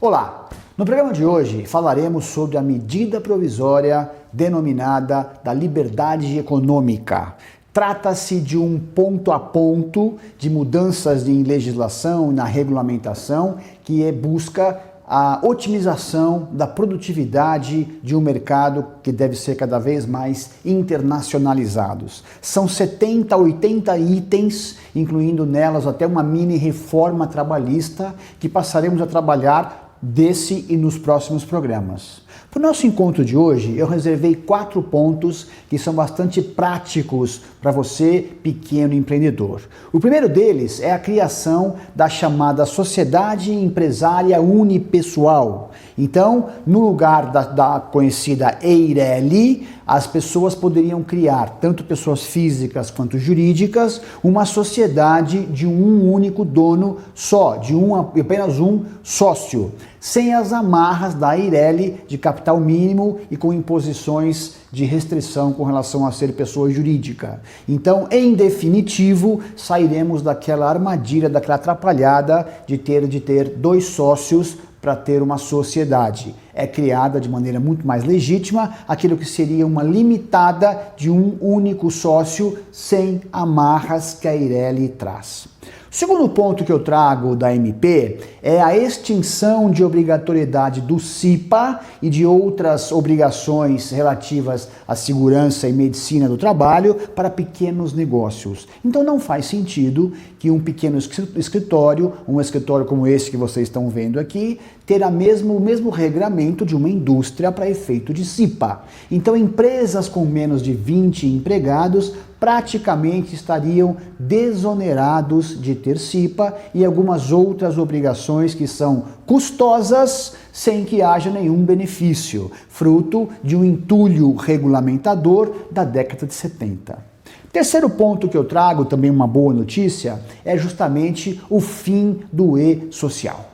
Olá! No programa de hoje falaremos sobre a medida provisória denominada da liberdade econômica. Trata-se de um ponto a ponto de mudanças em legislação e na regulamentação que busca a otimização da produtividade de um mercado que deve ser cada vez mais internacionalizados. São 70 a 80 itens, incluindo nelas até uma mini reforma trabalhista que passaremos a trabalhar desse e nos próximos programas. Para o nosso encontro de hoje, eu reservei 4 pontos que são bastante práticos para você, pequeno empreendedor. O primeiro deles é a criação da chamada Sociedade Empresária Unipessoal. Então, no lugar da conhecida EIRELI, as pessoas poderiam criar, tanto pessoas físicas quanto jurídicas, uma sociedade de um único dono só, de apenas um sócio, sem as amarras da EIRELI de capital mínimo e com imposições de restrição com relação a ser pessoa jurídica. Então, em definitivo, sairemos daquela armadilha, daquela atrapalhada de ter 2 sócios para ter uma sociedade. É criada de maneira muito mais legítima aquilo que seria uma limitada de um único sócio sem amarras que a EIRELI traz. O segundo ponto que eu trago da MP é a extinção de obrigatoriedade do CIPA e de outras obrigações relativas à segurança e medicina do trabalho para pequenos negócios. Então não faz sentido que um pequeno escritório, um escritório como esse que vocês estão vendo aqui, terá o mesmo regramento de uma indústria para efeito de CIPA. Então empresas com menos de 20 empregados praticamente estariam desonerados de ter CIPA e algumas outras obrigações que são custosas sem que haja nenhum benefício, fruto de um entulho regulamentador da década de 70. Terceiro ponto que eu trago, também uma boa notícia, é justamente o fim do e-social.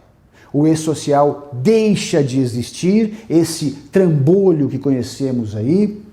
O e-social deixa de existir, esse trambolho que conhecemos aí,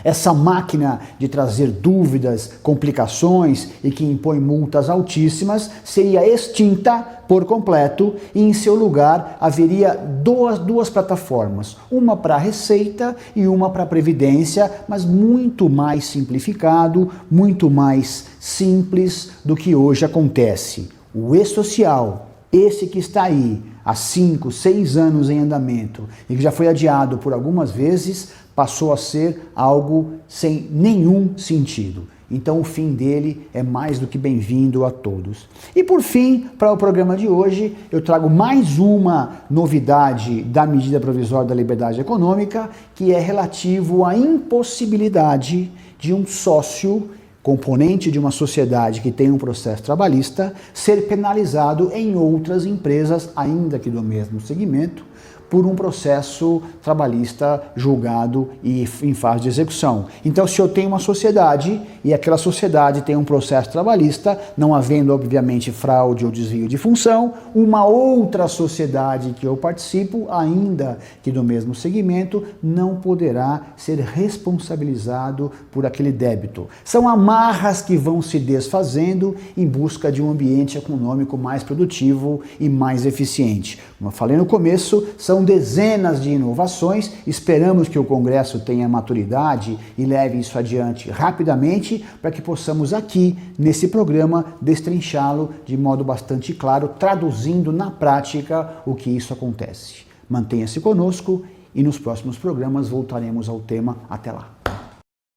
essa máquina de trazer dúvidas, complicações e que impõe multas altíssimas, seria extinta por completo e em seu lugar haveria duas plataformas, uma para a Receita e uma para a Previdência, mas muito mais simplificado, muito mais simples do que hoje acontece. O e-social, esse que está aí há 5, 6 anos em andamento e que já foi adiado por algumas vezes, passou a ser algo sem nenhum sentido. Então o fim dele é mais do que bem-vindo a todos. E por fim, para o programa de hoje, eu trago mais uma novidade da medida provisória da liberdade econômica, que é relativo à impossibilidade de um sócio componente de uma sociedade que tem um processo trabalhista ser penalizado em outras empresas, ainda que do mesmo segmento, por um processo trabalhista julgado e em fase de execução. Então, se eu tenho uma sociedade e aquela sociedade tem um processo trabalhista, não havendo, obviamente, fraude ou desvio de função, uma outra sociedade que eu participo, ainda que do mesmo segmento, não poderá ser responsabilizado por aquele débito. São amarras que vão se desfazendo em busca de um ambiente econômico mais produtivo e mais eficiente. Como eu falei no começo, são dezenas de inovações, esperamos que o Congresso tenha maturidade e leve isso adiante rapidamente para que possamos aqui, nesse programa, destrinchá-lo de modo bastante claro, traduzindo na prática o que isso acontece. Mantenha-se conosco e nos próximos programas voltaremos ao tema. Até lá!